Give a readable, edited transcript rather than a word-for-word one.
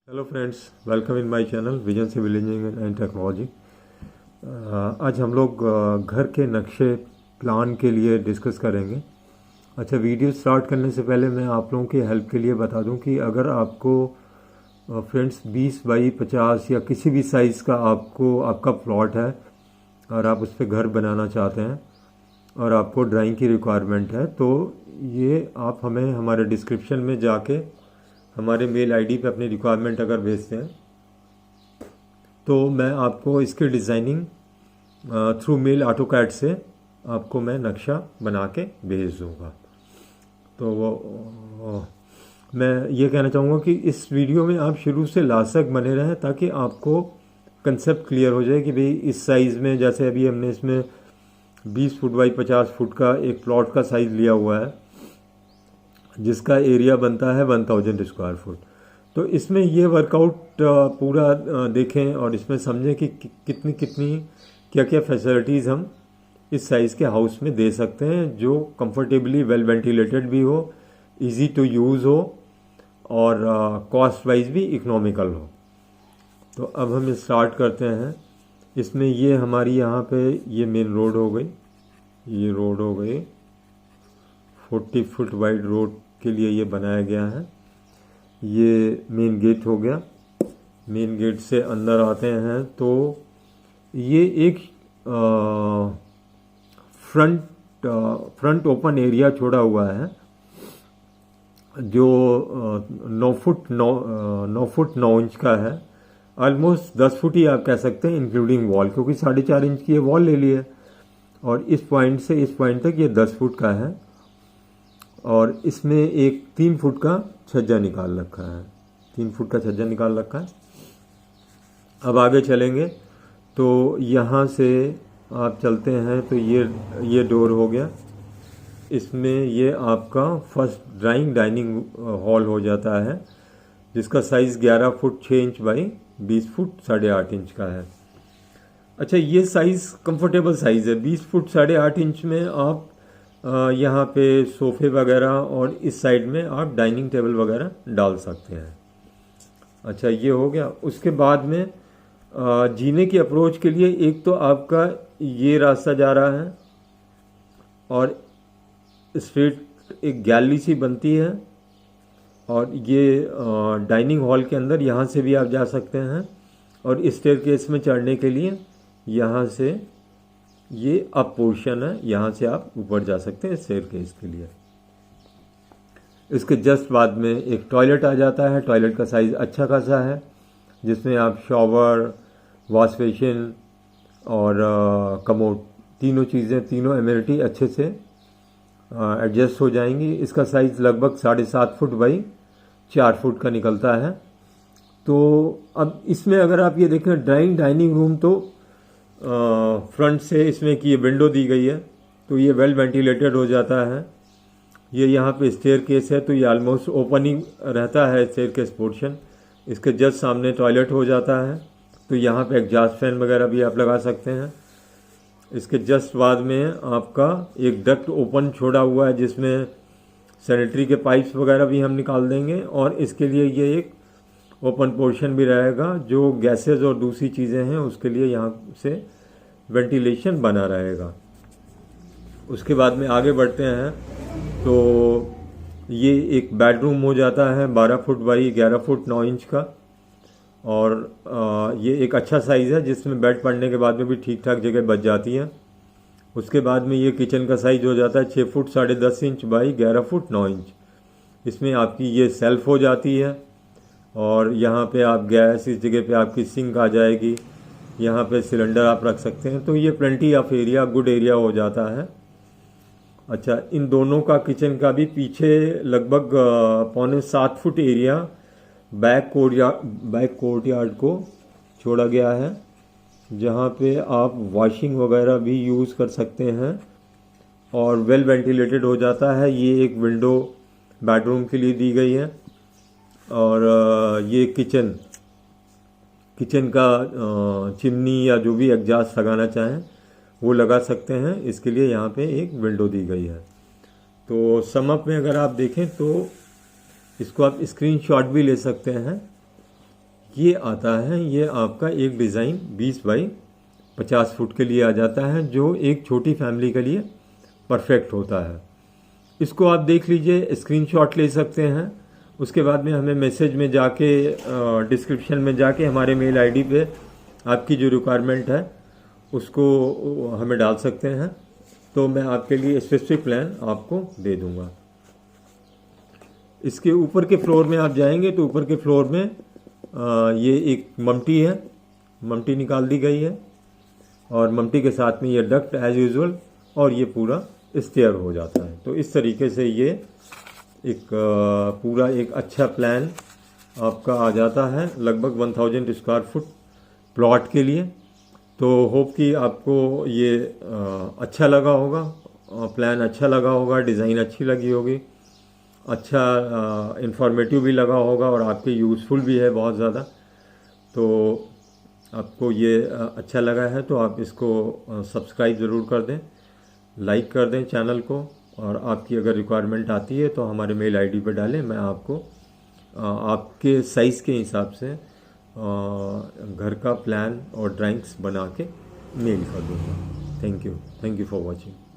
Hello friends, welcome in my channel Vision Civil Engineering and Technology. आज हम लोग घर के नक्शे प्लान के लिए डिस्कस करेंगे। अच्छा, वीडियो स्टार्ट करने से पहले मैं आप लोगों की हेल्प के लिए बता दूं कि अगर आपको फ्रेंड्स 20 बाई 50 या किसी भी साइज़ का आपका प्लॉट है और आप उस पर घर बनाना चाहते हैं और आपको ड्राइंग की रिक्वायरमेंट है, तो ये आप हमें हमारे डिस्क्रिप्शन में जाके हमारे मेल आईडी पे अपनी रिक्वायरमेंट अगर भेजते हैं तो मैं आपको इसकी डिज़ाइनिंग थ्रू मेल ऑटोकैड से आपको मैं नक्शा बना के भेज दूँगा। तो मैं ये कहना चाहूँगा कि इस वीडियो में आप शुरू से लास्ट तक बने रहें ताकि आपको कंसेप्ट क्लियर हो जाए कि भाई इस साइज़ में, जैसे अभी हमने इसमें 20 फुट बाई 50 फुट का एक प्लॉट का साइज़ लिया हुआ है जिसका एरिया बनता है 1000 स्क्वायर फुट। तो इसमें ये वर्कआउट पूरा देखें और इसमें समझें कि कितनी कितनी क्या क्या फैसिलिटीज़ हम इस साइज़ के हाउस में दे सकते हैं जो कंफर्टेबली वेल वेंटिलेटेड भी हो, इजी टू यूज़ हो और कॉस्ट वाइज भी इकोनॉमिकल हो। तो अब हम स्टार्ट करते हैं। इसमें ये हमारी यहाँ पे ये मेन रोड हो गई, ये रोड हो गई 40 फुट वाइड रोड के लिए ये बनाया गया है। ये मेन गेट हो गया। मेन गेट से अंदर आते हैं तो ये एक फ्रंट ओपन एरिया छोड़ा हुआ है जो 9 फुट 9 इंच का है। ऑलमोस्ट 10 फुट ही आप कह सकते हैं इंक्लूडिंग वॉल, क्योंकि 4.5 इंच की ये वॉल ले ली है और इस पॉइंट से इस पॉइंट तक ये 10 फुट का है और इसमें एक 3 फुट का छज्जा निकाल रखा है, 3 फुट का छज्जा निकाल रखा है। अब आगे चलेंगे तो यहाँ से आप चलते हैं तो ये डोर हो गया। इसमें ये आपका फर्स्ट डाइनिंग हॉल हो जाता है जिसका size 11 foot 6 inch by 20 foot 8.5 inch का है। अच्छा, ये साइज़ कंफर्टेबल साइज़ है। 20 फुट 8.5 इंच में आप यहाँ पे सोफ़े वगैरह और इस साइड में आप डाइनिंग टेबल वगैरह डाल सकते हैं। अच्छा, ये हो गया। उसके बाद में जीने की अप्रोच के लिए एक तो आपका ये रास्ता जा रहा है और स्ट्रेट एक गैलरी सी बनती है और ये डाइनिंग हॉल के अंदर यहाँ से भी आप जा सकते हैं और स्टेयरकेस में चढ़ने के लिए यहाँ से ये अप पोर्शन है, यहाँ से आप ऊपर जा सकते हैं स्टेयरकेस के लिए। इसके जस्ट बाद में एक टॉयलेट आ जाता है। टॉयलेट का साइज़ अच्छा खासा है जिसमें आप शॉवर, वॉश बेसिन और कमोड तीनों चीज़ें, तीनों एमिनिटी अच्छे से एडजस्ट हो जाएंगी। इसका साइज़ लगभग 7.5 फुट बाई 4 फुट का निकलता है। तो अब इसमें अगर आप ये देखें डाइनिंग रूम, तो फ्रंट से इसमें की ये विंडो दी गई है तो ये वेल वेंटिलेटेड हो जाता है। ये यहाँ पे स्टेयरकेस है तो ये ऑलमोस्ट ओपन ही रहता है स्टेयरकेस पोर्शन। इसके जस्ट सामने टॉयलेट हो जाता है तो यहाँ पे एग्जॉस्ट फैन वगैरह भी आप लगा सकते हैं। इसके जस्ट बाद में आपका एक डक्ट ओपन छोड़ा हुआ है जिसमें सैनिटरी के पाइप्स वगैरह भी हम निकाल देंगे और इसके लिए ये एक ओपन पोर्शन भी रहेगा जो गैसेस और दूसरी चीज़ें हैं उसके लिए यहाँ से वेंटिलेशन बना रहेगा। उसके बाद में आगे बढ़ते हैं तो ये एक बेडरूम हो जाता है 12 फुट बाई 11 फुट 9 इंच का और ये एक अच्छा साइज़ है जिसमें बेड पड़ने के बाद में भी ठीक ठाक जगह बच जाती है। उसके बाद में ये किचन का साइज़ हो जाता है 6 foot 10.5 inch by 11 foot 9 inch. इसमें आपकी ये सेल्फ हो जाती है और यहाँ पे आप गैस, इस जगह पे आपकी सिंक आ जाएगी, यहाँ पे सिलेंडर आप रख सकते हैं। तो ये plenty of area, good area हो जाता है। अच्छा, इन दोनों का किचन का भी पीछे लगभग 6.25 फुट एरिया बैक कोर्टयार्ड को छोड़ा गया है जहाँ पे आप वॉशिंग वगैरह भी यूज़ कर सकते हैं और वेल वेंटिलेटेड हो जाता है। ये एक विंडो बेडरूम के लिए दी गई है और ये किचन का चिमनी या जो भी एग्जॉस्ट लगाना चाहें वो लगा सकते हैं। इसके लिए यहाँ पे एक विंडो दी गई है। तो समअप में अगर आप देखें तो इसको आप स्क्रीनशॉट भी ले सकते हैं ये आता है, ये आपका एक डिज़ाइन 20 बाई 50 फुट के लिए आ जाता है, जो एक छोटी फैमिली के लिए परफेक्ट होता है। इसको आप देख लीजिए, स्क्रीनशॉट ले सकते हैं। उसके बाद में हमें मैसेज में जाके डिस्क्रिप्शन में जाके हमारे मेल आईडी पे आपकी जो रिक्वायरमेंट है उसको हमें डाल सकते हैं, तो मैं आपके लिए स्पेसिफिक प्लान आपको दे दूंगा। इसके ऊपर के फ्लोर में आप जाएंगे तो ऊपर के फ्लोर में ये एक ममटी है, ममटी निकाल दी गई है और ममटी के साथ में ये डक्ट एज यूजुअल, और ये पूरा स्टेयर हो जाता है। तो इस तरीके से ये एक पूरा एक अच्छा प्लान आपका आ जाता है लगभग 1000 स्क्वायर फुट प्लॉट के लिए। तो होप कि आपको ये अच्छा लगा होगा, प्लान अच्छा लगा होगा, डिज़ाइन अच्छी लगी होगी, अच्छा इंफॉर्मेटिव भी लगा होगा और आपके यूज़फुल भी है बहुत ज़्यादा। तो आपको ये अच्छा लगा है तो आप इसको सब्सक्राइब ज़रूर कर दें, लाइक कर दें चैनल को, और आपकी अगर रिक्वायरमेंट आती है तो हमारे मेल आईडी पर डालें, मैं आपको आपके साइज़ के हिसाब से घर का प्लान और ड्राइंग्स बना के मेल कर दूँगा। Thank you for watching.